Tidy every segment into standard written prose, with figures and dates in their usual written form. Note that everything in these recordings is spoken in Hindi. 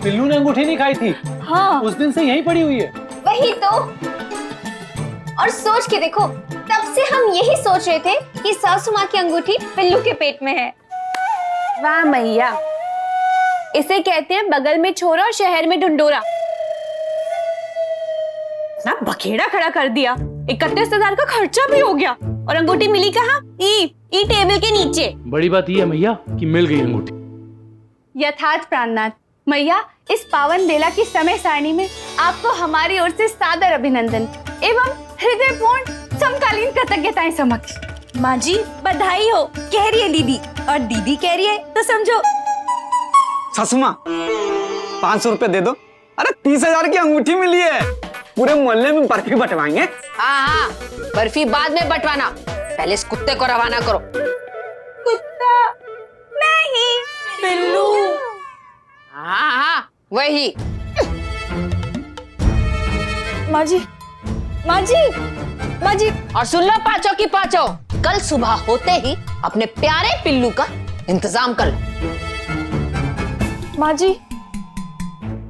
पिल्लू ने अंगूठी नहीं खाई थी। हाँ उस दिन से यहीं पड़ी हुई है। वही तो। और सोच के देखो, तब से हम यही सोच रहे थे कि सासू माँ की अंगूठी पिल्लू के पेट में है। वाह मैया, इसे कहते हैं बगल में छोरा और शहर में ढुंढोरा। ना बखेड़ा खड़ा कर दिया, 31,000 का खर्चा भी हो गया और अंगूठी मिली कहाँ? ई टेबल के नीचे। बड़ी बात यह है मैया कि मिल गई अंगूठी। यथार्थ प्राणनाथ मैया, इस पावन बेला की समय सारणी में आपको हमारी ओर से सादर अभिनंदन एवं हृदयपूर्ण समकालीन कृतज्ञताएं समक्ष। माँ जी बधाई हो, कह रही है दीदी, और दीदी कह रही है तो समझो। सासू माँ 500 रुपए दे दो। अरे 30,000 की अंगूठी मिली है, पूरे मोहल्ले में बर्फी बंटवाएंगे। हाँ हाँ, बर्फी बाद में बंटवाना, पहले इस कुत्ते को रवाना करो। कुत्ता नहीं, पिल्लू। हाँ हाँ वही। माँ जी, माँ जी, माँ जी। और सुन लो पांचों की पांचों, कल सुबह होते ही अपने प्यारे पिल्लू का इंतजाम कर लो। माँ जी,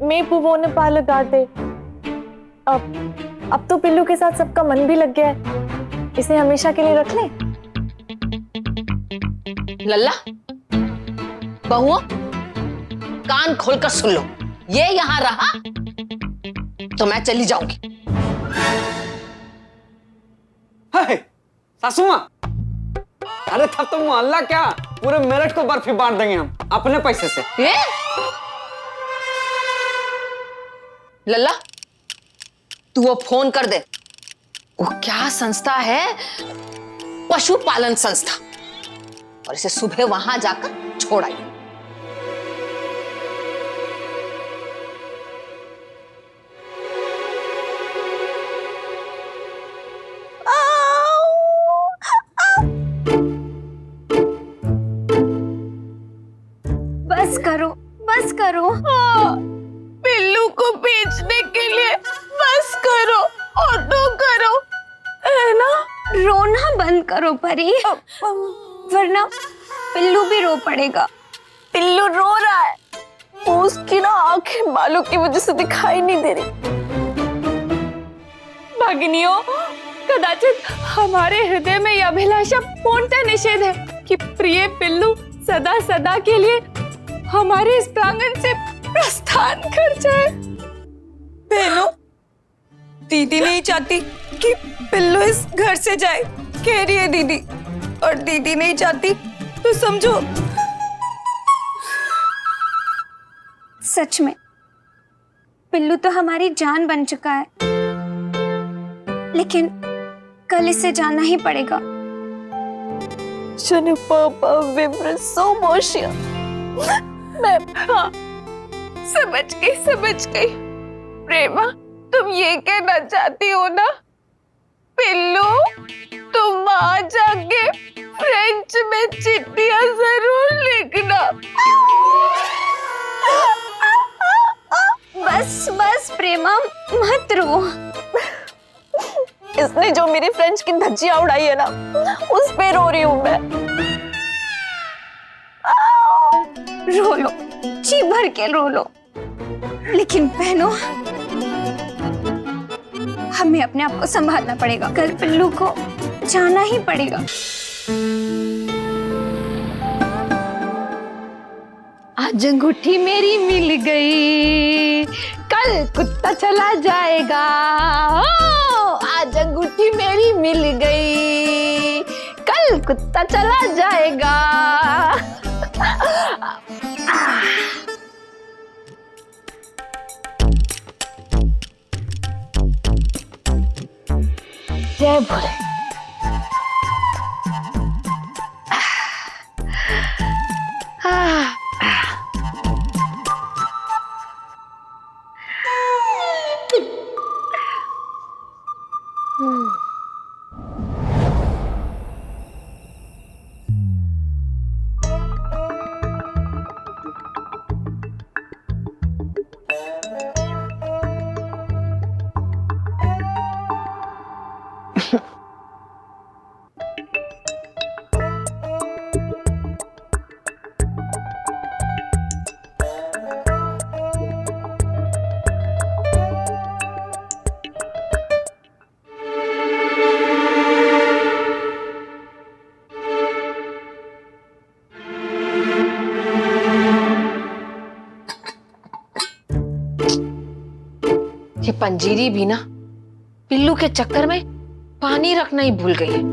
मैं पुवो ने पाल लगा दे। अब तो पिल्लू के साथ सबका मन भी लग गया है, इसे हमेशा के लिए रख लें। लल्ला बहुओं, कान खोलकर सुन लो, ये यहां रहा तो मैं चली जाऊंगी। सासू माँ, अरे तब तो मोहल्ला क्या, पूरे मेरठ को बर्फी बांट देंगे हम अपने पैसे से। ये? लल्ला तू वो फोन कर दे, वो क्या संस्था है, पशुपालन संस्था, और इसे सुबह वहां जाकर छोड़ आई। बस करो। पिल्लू को बेचने के लिए बस करो, ऑटो करो, है ना? रोना बंद करो परी, वरना पिल्लू भी रो पड़ेगा। पिल्लू रो रहा है, उसकी ना आंखें बालों की वजह से दिखाई नहीं दे रही। भगिनियों, कदाचित हमारे हृदय में यह अभिलाषा पूर्णतः निषेध है कि प्रिय पिल्लू सदा सदा के लिए हमारे इस प्रांगण से प्रस्थान कर जाए। बहनों, दीदी नहीं चाहती कि पिल्लू इस घर से जाए, कह रही है दीदी, और दीदी नहीं चाहती तो समझो। सच में पिल्लू तो हमारी जान बन चुका है, लेकिन कल इसे जाना ही पड़ेगा। मैं समझ गई। प्रेमा, तुम ये कहना चाहती हो ना, पिल्लू तुम वहां जाके फ्रेंच में चिट्ठियां जरूर लिखना। बस प्रेमा, मत रो। इसने जो मेरी फ्रेंच की धज्जियां उड़ाई है ना, उस पे रो रही हूं मैं। रो लो, जी भर के रो लो, लेकिन बहनों, हमें अपने आप को संभालना पड़ेगा। कल पिल्लू को जाना ही पड़ेगा। आज अंगूठी मेरी मिल गई, कल कुत्ता चला जाएगा। आज अंगूठी मेरी मिल गई, कल कुत्ता चला जाएगा। जय भोले। पंजीरी भी ना पिल्लू के चक्कर में पानी रखना ही भूल गई है।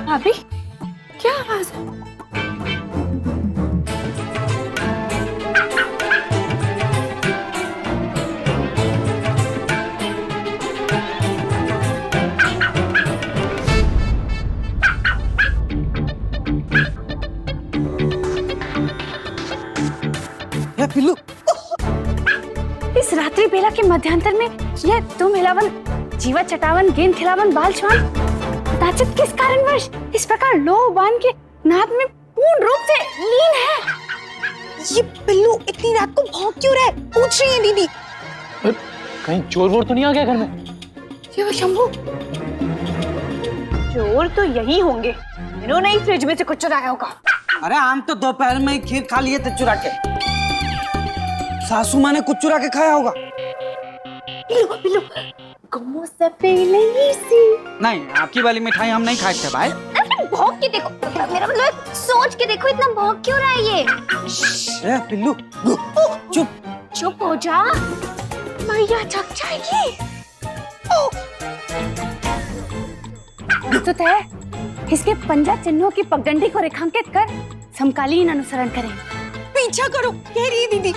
भाभी, क्या आवाज है? ए पिल्लू, इस रात्रि बेला के मध्यांतर में यह तुम हिलावन, जीवा चटावन, गेंद खिलावन, बाल छुआन, दाचित किस कारणवश इस प्रकार लोह बांध के नाद में पूर्ण रूप से लीन है? ये पिल्लू इतनी रात को भौंक क्यों रहा है? पूछ रही है दीदी। कहीं चोर वोर तो नहीं आ गया घर में? ये वो शंभू, चोर तो यही होंगे, इन्होंने ही फ्रिज में से कुछ चुराया होगा। अरे हम तो दोपहर में ही खीर खा लिए थे चुरा के। सासू माँ ने कुछ चुरा के खाया होगा। पिल्लू, पिल्लू, गुम्मो से पहले ही सी। नहीं, आपकी वाली मिठाई हम नहीं खाए थे भाई। भौंक के देखो, मेरा मतलब सोच के देखो, इतना भौंक क्यों रहा है ये? ए पिल्लू, चुप। चुप हो जा, मैया जग जाएगी। प्रस्तुत है, इसके पंजा चिन्हों की पगडंडी को रेखांकित कर समकालीन अनुसरण करें। पीछा करो, कह रही है दीदी।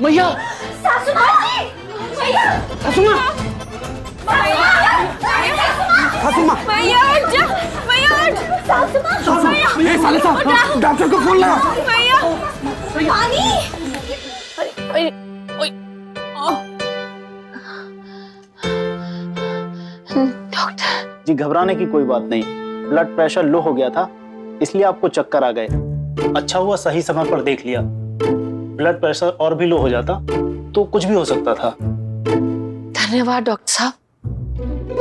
मैया, सासू माँ, मैया, सासू माँ, सासू माँ, मैया हट जा, मैया हट। सासू माँ, सासू, ए साले साहब, डॉक्टर को फोन लगा। मैया, पानी। डॉक्टर, जी घबराने की कोई बात नहीं, ब्लड प्रेशर लो हो गया था इसलिए आपको चक्कर आ गए। अच्छा हुआ सही समय पर देख लिया, ब्लड प्रेशर और भी लो हो जाता तो कुछ भी हो सकता था। धन्यवाद डॉक्टर साहब,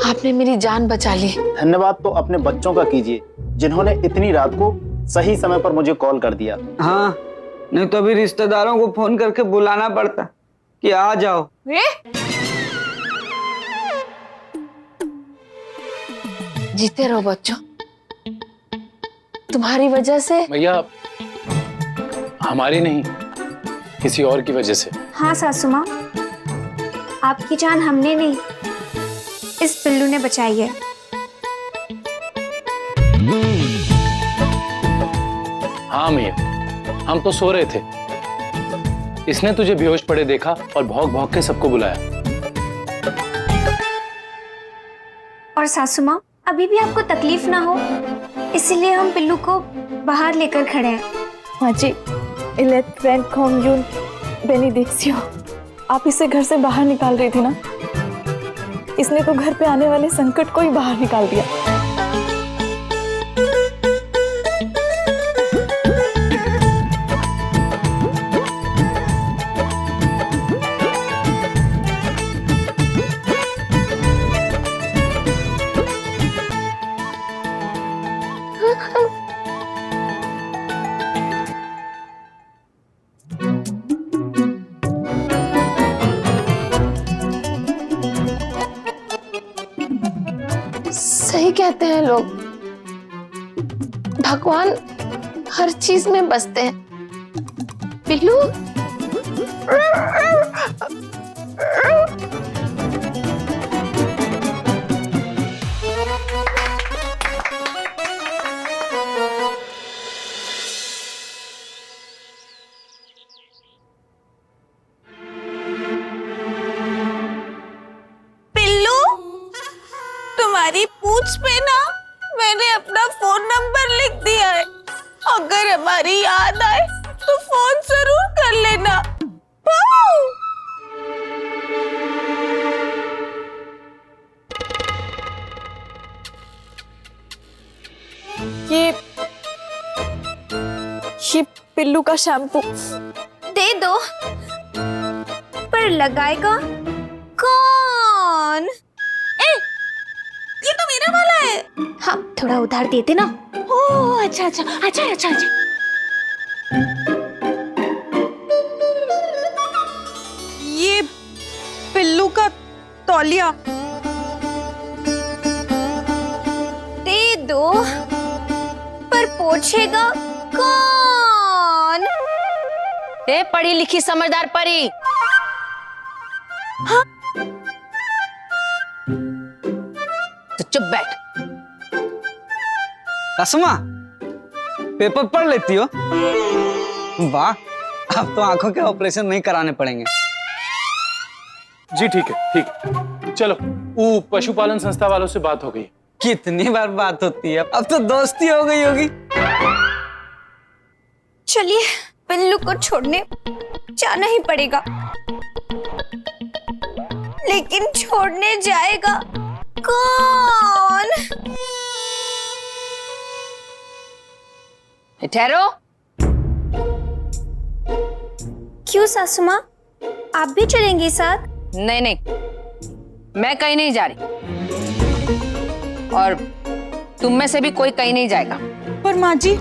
आपने मेरी जान बचा ली। धन्यवाद तो अपने बच्चों का कीजिए जिन्होंने इतनी रात को सही समय पर मुझे कॉल कर दिया। हाँ, नहीं तो अभी रिश्तेदारों को फोन करके बुलाना पड़ता कि आ जाओ। जीते रहो बच्चों, तुम्हारी वजह से। मैया, हमारी नहीं, किसी और की वजह से। हाँ सासू माँ, आपकी जान हमने नहीं, इस पिल्लू ने बचाई है। हाँ मैया, हम तो सो रहे थे, इसने तुझे बेहोश पड़े देखा और भौंक भौंक के सबको बुलाया। और सासू माँ, अभी भी आपको तकलीफ ना हो इसीलिए हम पिल्लू को बाहर लेकर खड़े हैं। हाँ जी, इलेट फ्रेंड कॉम्यून बेनिडिक्सियो, आप इसे घर से बाहर निकाल रही थी ना, इसने तो घर पे आने वाले संकट को ही बाहर निकाल दिया। सही कहते हैं लोग, भगवान हर चीज में बसते हैं। पिल्लू, पिल्लू, तुम्हारी पूंछ पे ना मैंने अपना फोन नंबर लिख दिया है। अगर हमारी याद आए तो फोन जरूर कर लेना। पाऊ। ये पिल्लू का शैम्पू। दे दो। पर लगाएगा कौन? ये तो मेरा वाला है। हाँ, थोड़ा उधार देते ना। ओह अच्छा अच्छा अच्छा अच्छा अच्छा। ये पिल्लू का तौलिया। दे दो। पर पूछेगा कौन? ए पढ़ी लिखी समझदार परी। तो चुप बैठ। सासू माँ, पेपर पढ़ लेती हो? वाह, अब तो आंखों के ऑपरेशन नहीं कराने पड़ेंगे। जी ठीक है, ठीक है। चलो, वो पशुपालन संस्था वालों से बात हो गई। कितनी बार बात होती है, अब तो दोस्ती हो गई होगी। चलिए, पिल्लू को छोड़ने जाना ही पड़ेगा। लेकिन छोड़ने जाएगा कौन? ठहरो। क्यों सासू माँ, आप भी चलेंगी साथ? नहीं नहीं, मैं कहीं नहीं जा रही और तुम में से भी कोई कहीं नहीं जाएगा। पर माँ जी,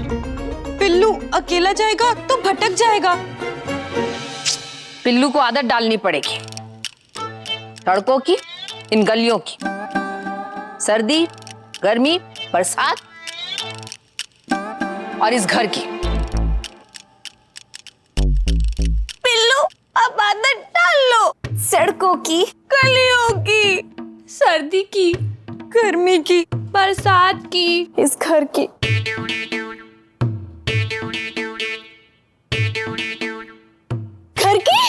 पिल्लू अकेला जाएगा तो भटक जाएगा। पिल्लू को आदत डालनी पड़ेगी सड़कों की, इन गलियों की, सर्दी, गर्मी, बरसात और इस घर की। पिल्लू अब आदत डाल लो। सड़कों की, गलियों की, सर्दी की, गर्मी की, बरसात की, इस घर की। घर की।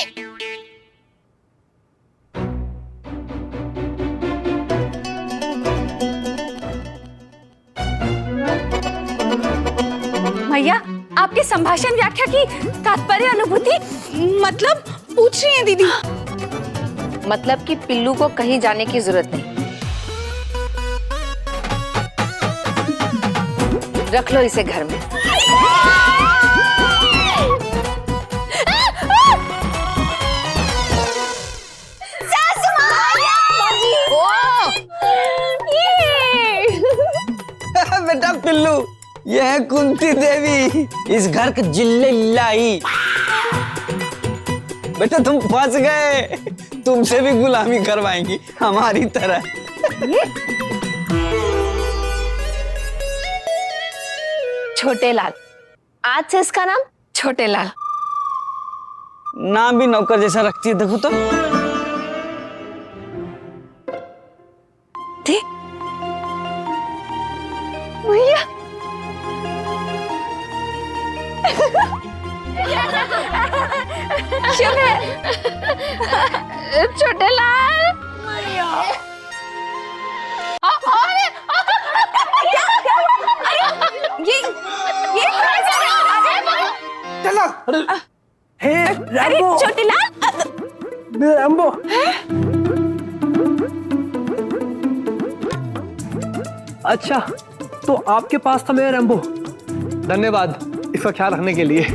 मैया, आपके संभाषण व्याख्या की तात्पर्य अनुभूति मतलब पूछ रही है दीदी। मतलब कि पिल्लू को कहीं जाने की जरूरत नहीं, रख लो इसे घर में। बेटा पिल्लू, ये है कुंती देवी, इस घर के जिल्ले लाई। बेटा तुम फंस गए, तुमसे भी गुलामी करवाएंगी हमारी तरह। छोटे लाल, आज से इसका नाम छोटे लाल। नाम भी नौकर जैसा रखती है, देखो तो। मैया, शुभ है छोटे लाल। मैया, हे रैम्बो, छोटे लाल। रैम्बो। अच्छा, तो आपके पास था मेरा रैम्बो। धन्यवाद इसका ख्याल रखने के लिए।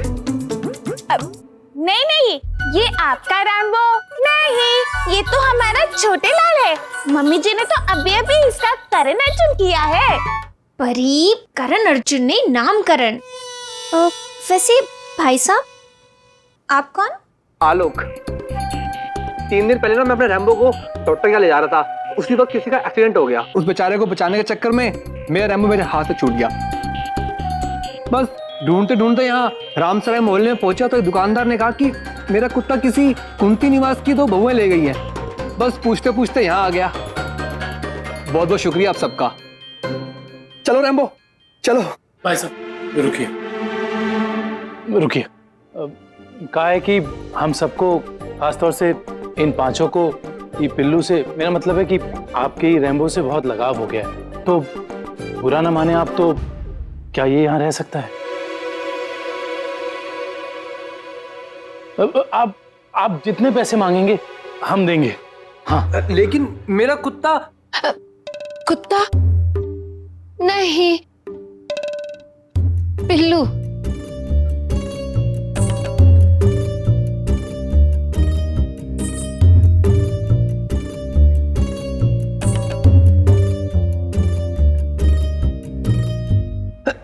नहीं नहीं, ये आपका रैम्बो नहीं, ये तो हमारा छोटे लाल है। मम्मी जी ने तो अभी अभी इसका करण अर्जुन किया है। परी, करण अर्जुन ने नामकरण। वैसे भाई साहब, आप कौन? आलोक, 3 दिन पहले ना मैं अपने रैम्बो को डॉक्टर के यहाँ ले जा रहा था। उसी वक्त किसी का एक्सीडेंट हो गया। उस बेचारे को बचाने के चक्कर में मेरा रैम्बो मेरे हाथ से छूट गया। बस ढूंढते ढूंढते यहाँ रामसराय मोहल्ले में पहुंचा तो एक दुकानदार ने कहा कि मेरा कुत्ता किसी कुंती निवास की 2 बहुएं ले गई हैं। बस पूछते पूछते यहाँ आ गया। बहुत बहुत शुक्रिया आप सबका। चलो रैम्बो चलो। भाई साहब रुकिए रुकिए। कहा है कि हम सबको, खासतौर से इन 5 को, ये पिल्लू से, मेरा मतलब है कि आपके रैम्बो से बहुत लगाव हो गया है। तो बुरा ना माने आप, तो क्या ये यहाँ रह सकता है? आप जितने पैसे मांगेंगे हम देंगे। हाँ लेकिन मेरा कुत्ता। कुत्ता नहीं, पिल्लू।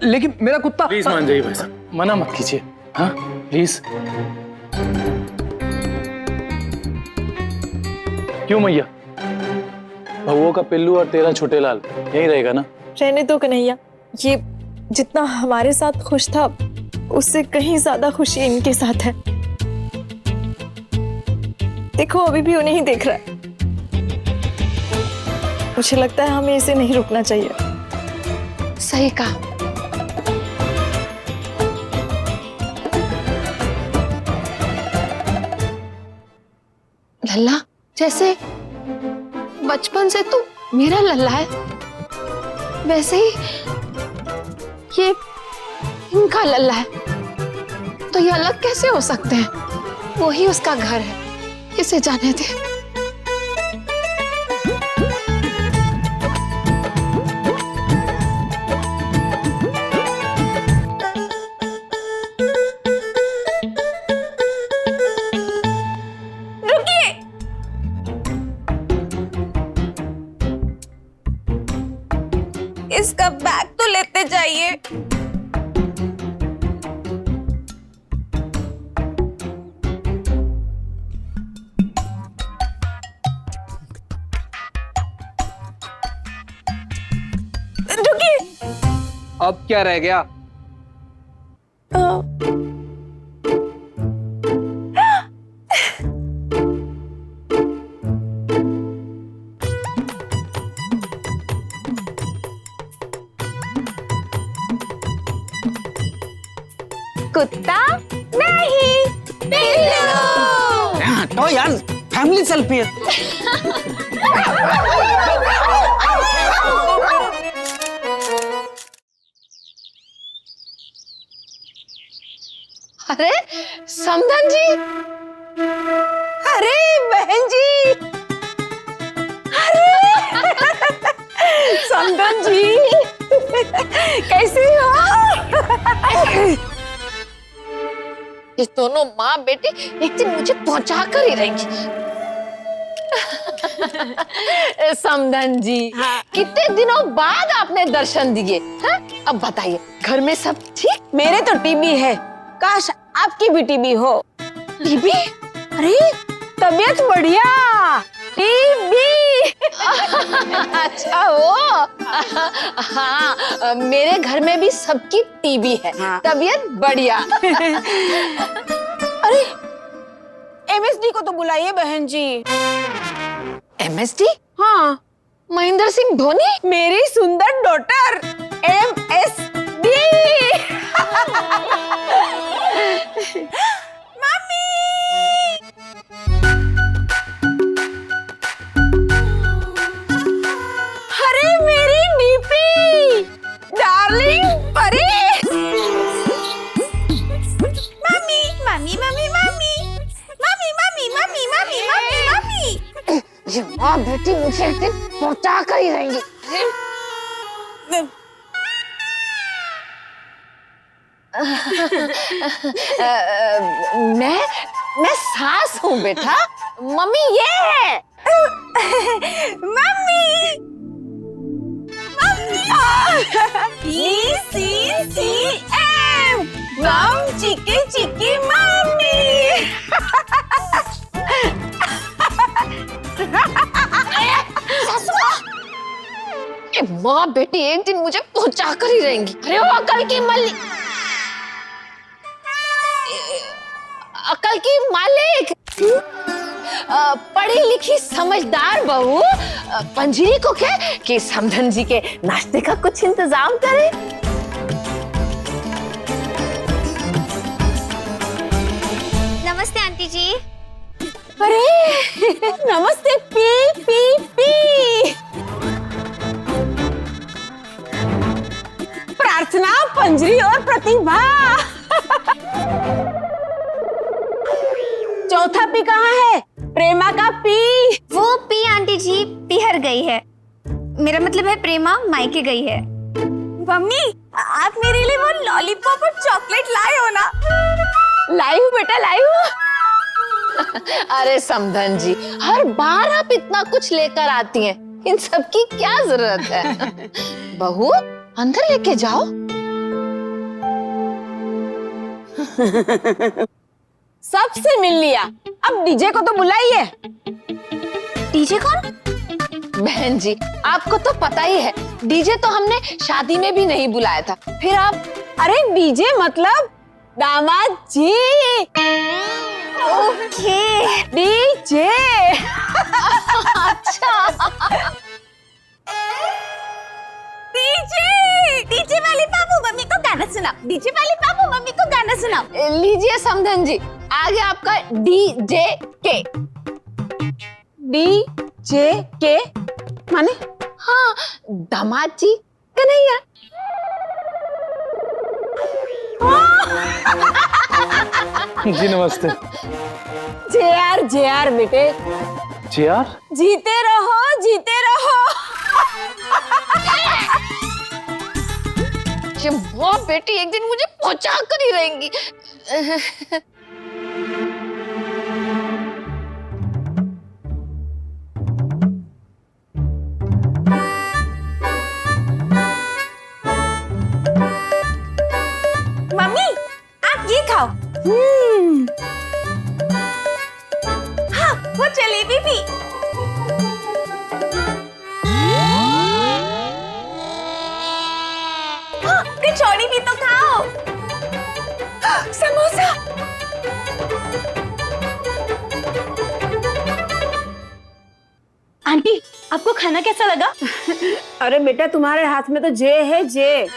लेकिन मेरा कुत्ता। प्लीज मान जाइए भाई साहब, मना मत कीजिए। हाँ प्लीज। क्यों मैया? भवो का पिल्लू और तेरा छोटे लाल यही रहेगा ना? रहने दो कन्हैया, ये जितना हमारे साथ खुश था उससे कहीं ज्यादा खुशी इनके साथ है। देखो अभी भी उन्हें ही देख रहा है। मुझे लगता है हमें इसे नहीं रुकना चाहिए। सही कहा। लल्ला, जैसे बचपन से तू मेरा लल्ला है, वैसे ही ये इनका लल्ला है। तो ये अलग कैसे हो सकते हैं? वो ही उसका घर है, इसे जाने दे। इसका बैग तो लेते जाइए। रुकिए। अब क्या रह गया? कुत्ता नहीं, पिल्लू। तो यार फैमिली सेल्फी है। अरे समधन जी, अरे बहन जी, अरे समधन जी, कैसी हो? ये दोनों माँ बेटी एक दिन मुझे पहुंचा कर ही रहेंगी। समधन जी, कितने दिनों बाद आपने दर्शन दिए हैं? अब बताइए, घर में सब ठीक? मेरे तो टीबी है, काश आपकी भी टीबी हो। टीबी? अरे तबीयत बढ़िया। टीबी। अच्छा हो। हाँ, मेरे घर में भी सबकी टीबी है। हाँ। तबीयत बढ़िया। अरे एमएसडी को तो बुलाइए बहन जी। एमएसडी? हाँ, महेंद्र सिंह धोनी? मेरी सुंदर डॉटर एमएसडी। मम्मी। अरे मेरी डीपी डार्लिंग परी। Mummy mummy mummy mummy mummy mummy mummy mummy mummy mummy. ये माँ बेटी मुझे एक दिन पहुंचा कर ही रहेंगी। मैं सास हूँ बेटा। मम्मी ये है। मम्मी ECCM मम चिकी चिकी मम्मी। सासू माँ बेटी एक दिन मुझे पहुंचा कर ही रहेंगी। अरे वो अकल की मालिक, पढ़ी लिखी समझदार बहू पंजरी को कह कि समधन जी के नाश्ते का कुछ इंतजाम करे। नमस्ते आंटी जी। अरे नमस्ते। पी पी पी प्रार्थना, पंजरी और प्रतिभा। चौथा पी कहाँ है? प्रेमा का पी। वो पी आंटी जी पिहर गई है। मेरा मतलब है प्रेमा मायके गई है। मम्मी, आप मेरे लिए वो लॉलीपॉप और चॉकलेट लाए हो ना? लाई हूँ बेटा, लाई हूँ। अरे समधन जी, हर बार आप इतना कुछ लेकर आती हैं, इन सब की क्या जरूरत है? बहू अंदर लेके जाओ। सबसे मिल लिया, अब डीजे को तो बुलाइए। डीजे कौन? बहन जी आपको तो पता ही है, डीजे तो हमने शादी में भी नहीं बुलाया था, फिर आप। अरे डीजे मतलब दामाद जी। Okay DJ. अच्छा डीजे, डीजे वाली बाबू मम्मी को गाना सुनाओ। डीजे वाली बाबू मम्मी को गाना सुनाओ। लीजिए समधन जी, आगे आपका डीजे के। डीजे के माने? हाँ, दामाद जी कन्हैया। जी नमस्ते। जे आर बेटे। जी यार, जीते रहो, जीते रहो। वो बेटी एक दिन मुझे पहुंचा कर ही रहेंगी। मम्मी आप ये खाओ। हाँ, वो जलेबी भी। हाँ, कचौड़ी भी तो खाओ। समोसा। आंटी आपको खाना कैसा लगा? अरे बेटा तुम्हारे हाथ में तो जे है, जे।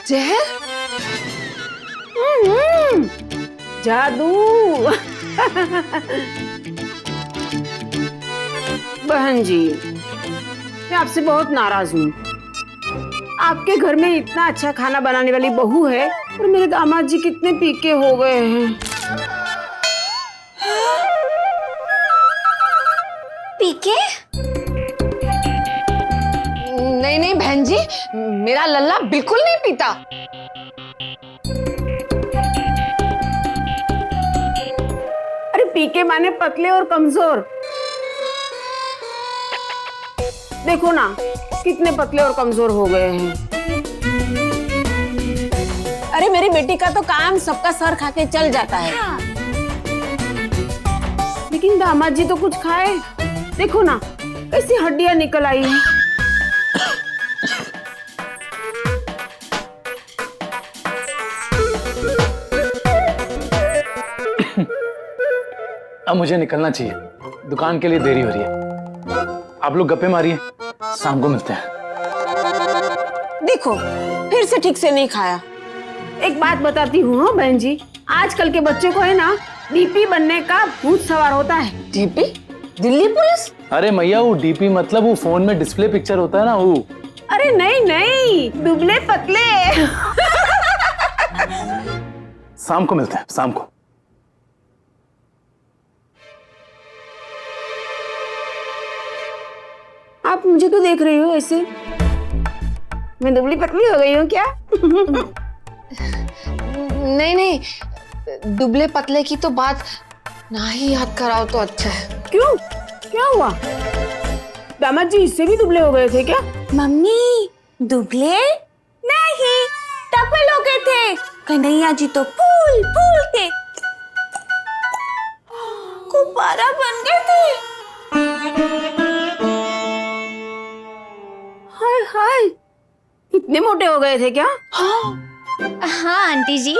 जहर? जादू। बहन जी मैं आपसे बहुत नाराज हूँ। आपके घर में इतना अच्छा खाना बनाने वाली बहू है और मेरे दामाद जी कितने पीके हो गए हैं। पीके? नहीं नहीं बहन जी, मेरा लल्ला बिल्कुल नहीं पीता। अरे पीके माने पतले और कमजोर। देखो ना कितने पतले और कमजोर हो गए हैं। अरे मेरी बेटी का तो काम सबका सर खा के चल जाता है। हाँ। लेकिन दामाद जी तो कुछ खाए, देखो ना कैसी हड्डियां निकल आई हैं। अब मुझे निकलना चाहिए, दुकान के लिए देरी हो रही है। आप लोग गप्पे मारिए, शाम को मिलते हैं। देखो फिर से ठीक से नहीं खाया। एक बात बताती हूँ हाँ बहन जी, आजकल के बच्चे को है ना डीपी बनने का भूत सवार होता है। डीपी? दिल्ली पुलिस? अरे मैया वो डीपी मतलब वो फोन में डिस्प्ले पिक्चर होता है ना वो। अरे नहीं नहीं, दुबले पतले। शाम को मिलते हैं, शाम को। आप मुझे तो देख रही हो ऐसे, मैं दुबली पतली हो गई हूँ क्या? नहीं नहीं, दुबले पतले की तो बात ना ही याद कराओ तो अच्छा है। क्यों, क्या हुआ? दामाद जी इससे भी दुबले हो गए थे क्या? मम्मी दुबले नहीं, टप्पल हो गए थे। कन्हैया जी तो फूल फूल के गुब्बारा बन गए थे। हाय हाय, इतने मोटे हो गए थे क्या? हाँ आंटी जी,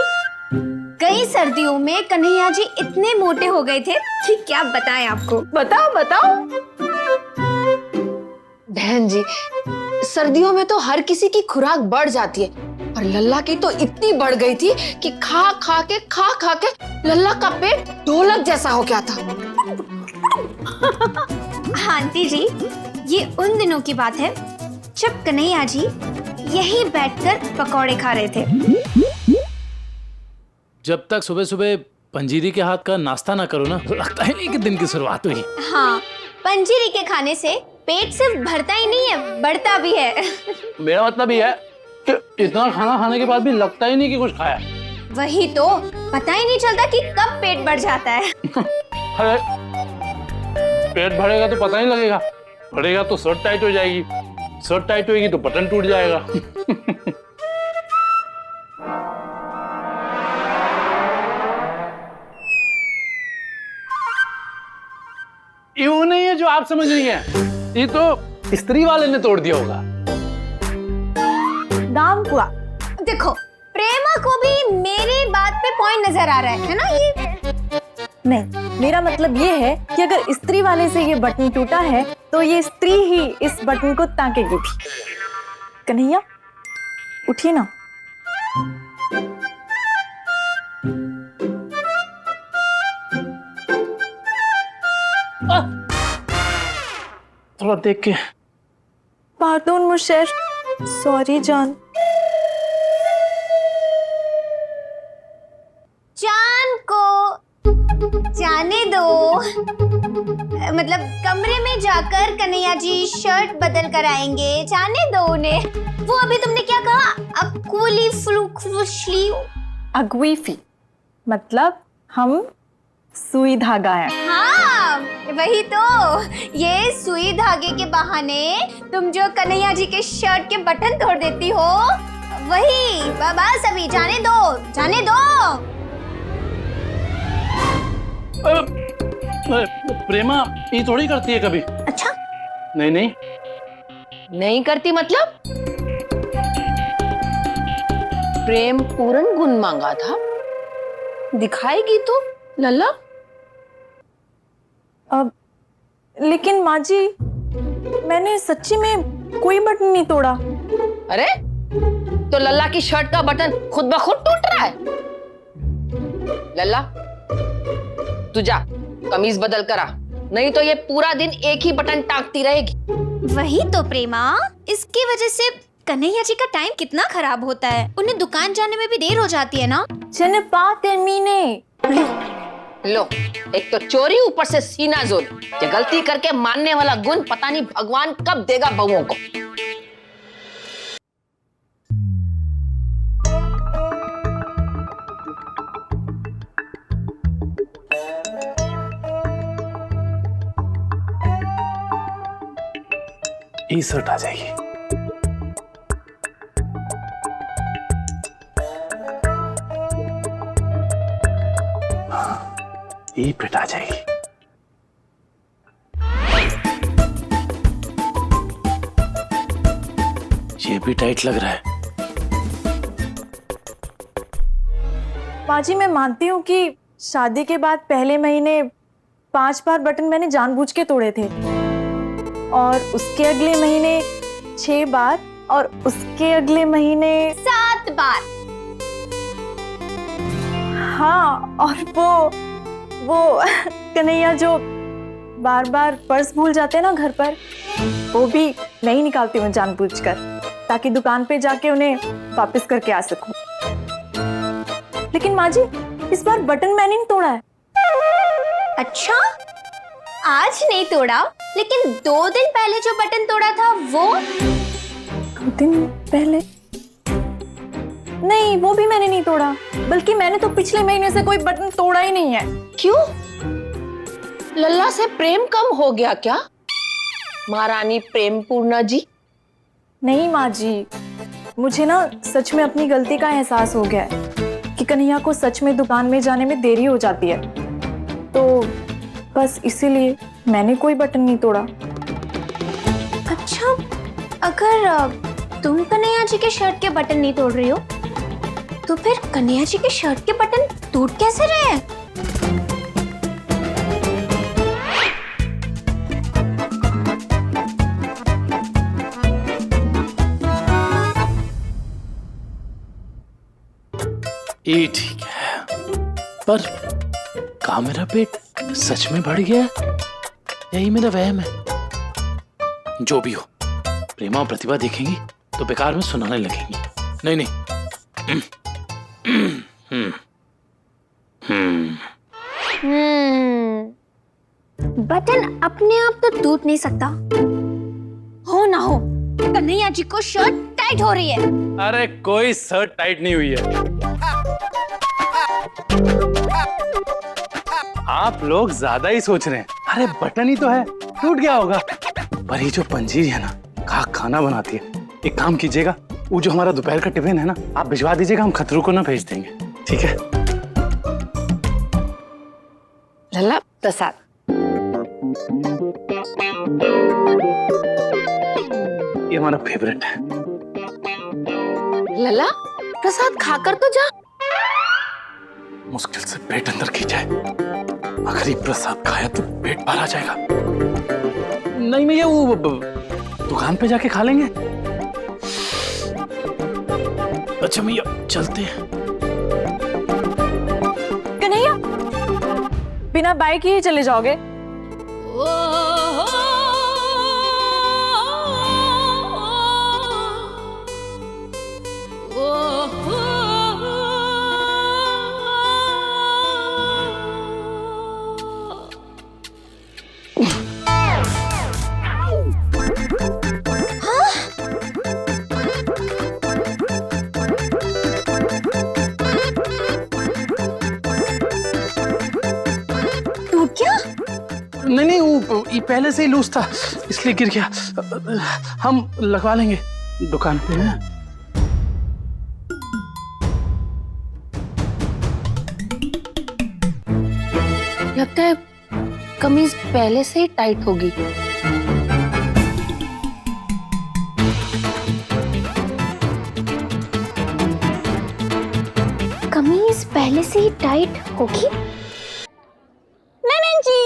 कई सर्दियों में कन्हैया जी इतने मोटे हो गए थे कि क्या बताएं आपको। बताओ बताओ। बहन जी, सर्दियों में तो हर किसी की खुराक बढ़ जाती है, और लल्ला की तो इतनी बढ़ गई थी कि खा खा के लल्ला का पेट ढोलक जैसा हो गया था। हाँ आंटी जी, ये उन दिनों की बात है जब कन्हैया जी यहीं बैठकर पकौड़े खा रहे थे। जब तक सुबह सुबह पंजीरी के हाथ का नाश्ता ना करो ना, तो लगता ही नहीं कि दिन की शुरुआत हुई। हाँ, पंजीरी के खाने से पेट सिर्फ भरता ही नहीं है, बढ़ता भी है। मेरा मतलब ये है कि इतना खाना खाने के बाद भी लगता ही नहीं कि कुछ खाया। वही तो, पता ही नहीं चलता कि कब पेट बढ़ जाता है। अरे पेट भरेगा तो पता नहीं लगेगा, बढ़ेगा तो शर्ट टाइट हो जाएगी, शर्ट टाइट होगी तो बटन टूट जाएगा। ये वो नहीं है जो आप समझ रही हैं, ये तो स्त्री वाले ने तोड़ दिया होगा। दाम हुआ। देखो, प्रेमा को भी मेरी बात पे पॉइंट नजर आ रहा है ना ये? नहीं, मेरा मतलब ये है कि अगर स्त्री वाले से ये बटन टूटा है तो ये स्त्री ही इस बटन को ताकेगी भी। कन्हैया उठिए ना। थोड़ा देख के। पार्दोन मुशेर, सॉरी जान। जान को जाने दो, मतलब कमरे में जाकर कन्हैया जी शर्ट बदल कर आएंगे, जाने दो उन्हें। वो अभी तुमने क्या कहा? अकुली फ्लूखली अगवीफी मतलब हम सुई धागा है। हाँ वही तो, ये सुई धागे के बहाने तुम जो कन्हैया जी के शर्ट के बटन तोड़ देती हो, वही। बस अभी जाने दो, जाने दो। प्रेमा ये थोड़ी करती है कभी। अच्छा, नहीं नहीं नहीं करती मतलब? प्रेम पूर्ण गुण मांगा था, दिखाएगी तो लल्ला। अब लेकिन माँ जी, मैंने सच्ची में कोई बटन नहीं तोड़ा। अरे तो लल्ला की शर्ट का बटन खुद ब खुद टूट रहा है। लल्ला तू जा कमीज बदल करा, नहीं तो ये पूरा दिन एक ही बटन टांगती रहेगी। वही तो प्रेमा, इसकी वजह से कन्हैया जी का टाइम कितना खराब होता है। उन्हें दुकान जाने में भी देर हो जाती है ना। लो, एक तो चोरी, ऊपर से सीना जोर। ये गलती करके मानने वाला गुण पता नहीं भगवान कब देगा बहुओं को। ये शर्ट आ जाएगी। ये फिट आ जाएगी। ये भी टाइट लग रहा है। माँ जी, मैं मानती हूँ कि शादी के बाद पहले महीने 5 बार बटन मैंने जानबूझ के तोड़े थे, और उसके अगले महीने 6 बार, और उसके अगले महीने 7 बार। हाँ, और वो कन्हैया जो बार बार पर्स भूल जाते हैं ना घर पर, वो भी नहीं निकालती हूँ जानबूझकर, ताकि दुकान पे जाके उन्हें वापस करके आ सकूं। लेकिन माँ जी, इस बार बटन मैंने नहीं तोड़ा है। अच्छा, आज नहीं तोड़ा, लेकिन 2 दिन पहले जो बटन तोड़ा था वो? 2 दिन पहले? नहीं, वो भी मैंने नहीं तोड़ा, बल्कि मैंने तो पिछले महीने से कोई बटन तोड़ा ही नहीं है। क्यों? लल्ला से प्रेम कम हो गया क्या महारानी प्रेम पूर्णा जी? नहीं माँ जी, मुझे ना सच में अपनी गलती का एहसास हो गया है कि कन्हैया को सच में दुकान में जाने में देरी हो जाती है, तो बस इसीलिए मैंने कोई बटन नहीं तोड़ा। अच्छा, अगर तुम कन्हैया जी के शर्ट के बटन नहीं तोड़ रही हो तो फिर कन्हैया जी के शर्ट के बटन टूट कैसे रहे हैं? ये ठीक है, पर क्या मेरा पेट सच में बढ़ गया है? यही मेरा वहम है। जो भी हो, प्रेमा और प्रतिभा देखेंगी तो बेकार में सुनाने लगेंगी। नहीं नहीं। बटन अपने आप तो टूट नहीं सकता। हो ना हो, कन्हैया जी को शर्ट टाइट हो रही है। अरे कोई शर्ट टाइट नहीं हुई है। आप लोग ज्यादा ही सोच रहे हैं। अरे बटन ही तो है, टूट गया होगा। पर ये जो पंजीर है ना, खाना बनाती है। एक काम कीजिएगा, वो जो हमारा दोपहर का टिफिन है ना, आप भिजवा दीजिएगा, हम खतरू को ना भेज देंगे, ठीक है? लल्ला प्रसाद। ये हमारा फेवरेट है। लल्ला प्रसाद खाकर तो जा। मुश्किल से पेट अंदर खींचा है। अगर ये प्रसाद खाया तो पेट बाहर आ जाएगा। नहीं भैया, वो दुकान पे जाके खा लेंगे। अच्छा भैया चलते हैं। कन्हैया, बिना बाइक ही चले जाओगे? नहीं, वो ये पहले से ही लूज था, इसलिए गिर गया। हम लगवा लेंगे दुकान पे। लगता है कमीज पहले से ही टाइट होगी। कमीज पहले से ही टाइट होगी? नैनन जी।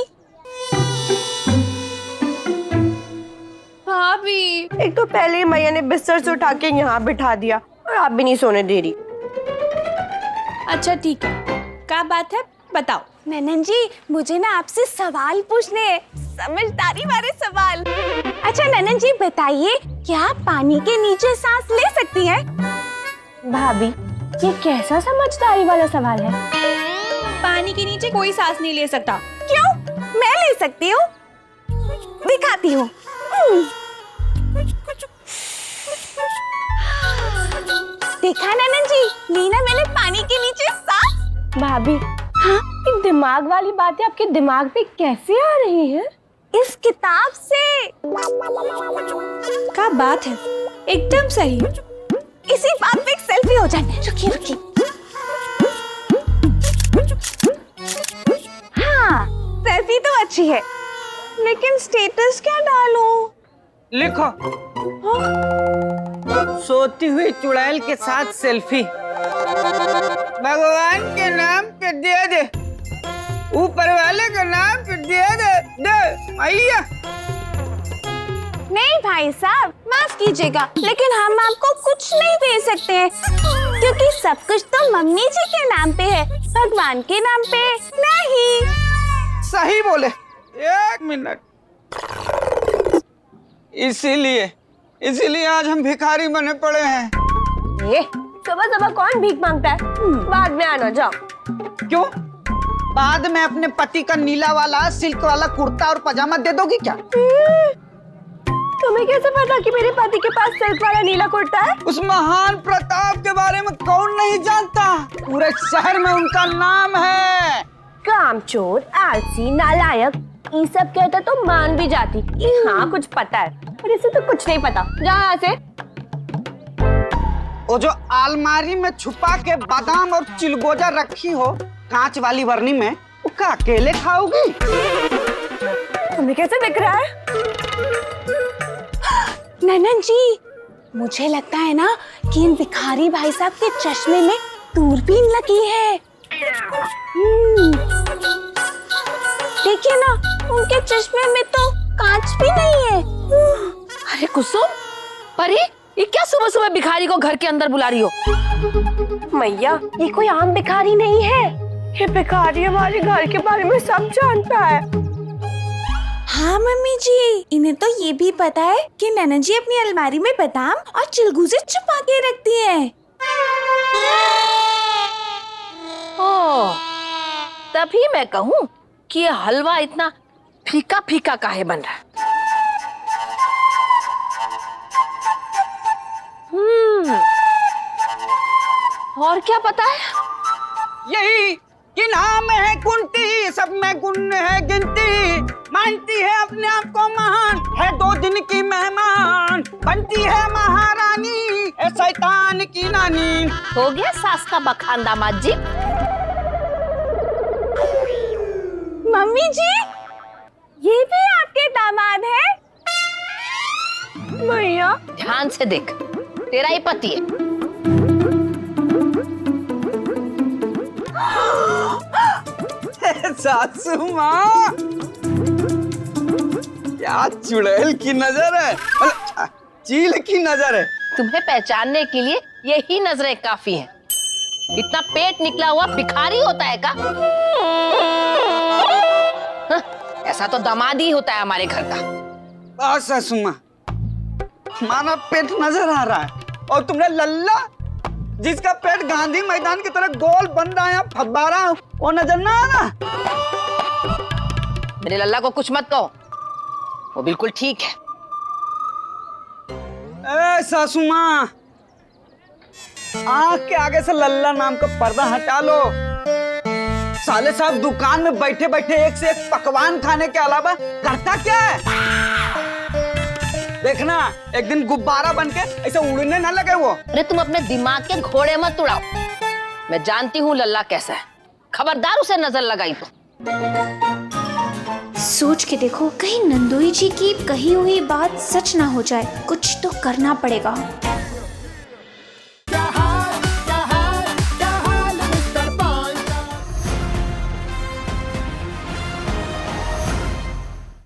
भाभी, एक तो पहले ही मैया ने बिस्तर से उठा के यहाँ बिठा दिया और आप भी नहीं सोने दे रही। अच्छा ठीक है, क्या बात है बताओ। नैनन जी, मुझे ना आपसे सवाल पूछने हैं, समझदारी वाले सवाल। अच्छा नैनन जी बताइए, क्या आप पानी के नीचे सांस ले सकती हैं? भाभी, ये कैसा समझदारी वाला सवाल है? पानी के नीचे कोई सांस नहीं ले सकता। क्यों? मैं ले सकती हूँ, दिखाती हूँ। देखा नैनन जी, लीना मैंने पानी के नीचे सांस। भाभी, हाँ, ये दिमाग वाली बातें आपके दिमाग पे कैसे आ रही है? इस किताब से। क्या बात है, एकदम सही। इसी बात पे एक सेल्फी हो जाए। रुकिए रुकिए। हाँ, सेल्फी तो अच्छी है, लेकिन स्टेटस क्या डालूं? लिखो, सोती हुई चुड़ैल के साथ सेल्फी। भगवान के नाम पे दे दे, ऊपर वाले के नाम पे दे दे, दे भैया। नहीं भाई साहब, माफ कीजिएगा, लेकिन हम आपको कुछ नहीं दे सकते हैं, क्योंकि सब कुछ तो मम्मी जी के नाम पे है, भगवान के नाम पे नहीं। सही बोले, 1 मिनट। इसीलिए आज हम भिखारी बने पड़े हैं। सुबह सुबह कौन भीख मांगता है? बाद में आना, जाओ। क्यों? बाद में अपने पति का नीला वाला सिल्क वाला कुर्ता और पजामा दे दोगी क्या? तुम्हें कैसे पता कि मेरे पति के पास सिल्क वाला नीला कुर्ता है? उस महान प्रताप के बारे में कौन नहीं जानता? पूरे शहर में उनका नाम है। कामचोर, आलसी, नालायक, ये सब कहता तो मान भी जाती कि हाँ कुछ पता है, पर इसे तो कुछ नहीं पता। जा यहाँ से। वो जो अलमारी में छुपा के बादाम और चिलगोजा रखी हो कांच वाली बरनी में, वो क्या अकेले खाओगी? तुम्हें कैसे दिख रहा है? ननन जी, मुझे लगता है ना कि इन भिखारी भाई साहब के चश्मे में दूरबीन लगी है। देखिए ना, उनके चश्मे में तो कांच भी नहीं है। अरे कुसुम, परी, ये क्या सुबह सुबह भिखारी को घर के अंदर बुला रही हो? मैया, ये कोई आम भिखारी नहीं है। ये भिखारी हमारे घर के बारे में सब जानता है। हाँ मम्मी जी, इन्हें तो ये भी पता है कि नैना जी अपनी अलमारी में बादाम और चिलगूजे छुपा के रखती है। ओह, तभी मैं कहूँ कि ये हलवा इतना फीका फीका काहे बन रहा है। और क्या पता है? यही कि नाम है कुंती, सब में गुण है गिनती, मानती है अपने आप को महान, है 2 दिन की मेहमान, बनती है महारानी, है शैतान की नानी। हो गया सास का बखान दामाद जी। मम्मी जी, ये भी आपके दामाद है? मैया, ध्यान से देख, तेरा ही पति है। सासू माँ, क्या चुड़ैल की नजर है, मतलब चील की नजर है। तुम्हें पहचानने के लिए यही नजरें काफी हैं। इतना पेट निकला हुआ भिखारी होता है का? हाँ, ऐसा तो दामाद ही होता है हमारे घर का। बस सासू माँ, हमारा पेट नजर आ रहा है और तुमने लल्ला, जिसका पेट गांधी मैदान की तरह गोल बन रहा है, फब्बारा, वो नजर ना आ रहा। मेरे लल्ला को कुछ मत कहो, वो बिल्कुल ठीक है। ए सासू माँ, आँख के आगे से लल्ला नाम का पर्दा हटा लो। साले साहब दुकान में बैठे बैठे एक से एक पकवान खाने के अलावा करता क्या है? देखना, एक दिन गुब्बारा बनके ऐसे उड़ने ना लगे वो। अरे तुम अपने दिमाग के घोड़े मत उड़ाओ। मैं जानती हूँ लल्ला कैसा है, खबरदार उसे नजर लगाई तो। सोच के देखो, कहीं नंदोई जी की कही हुई बात सच ना हो जाए। कुछ तो करना पड़ेगा।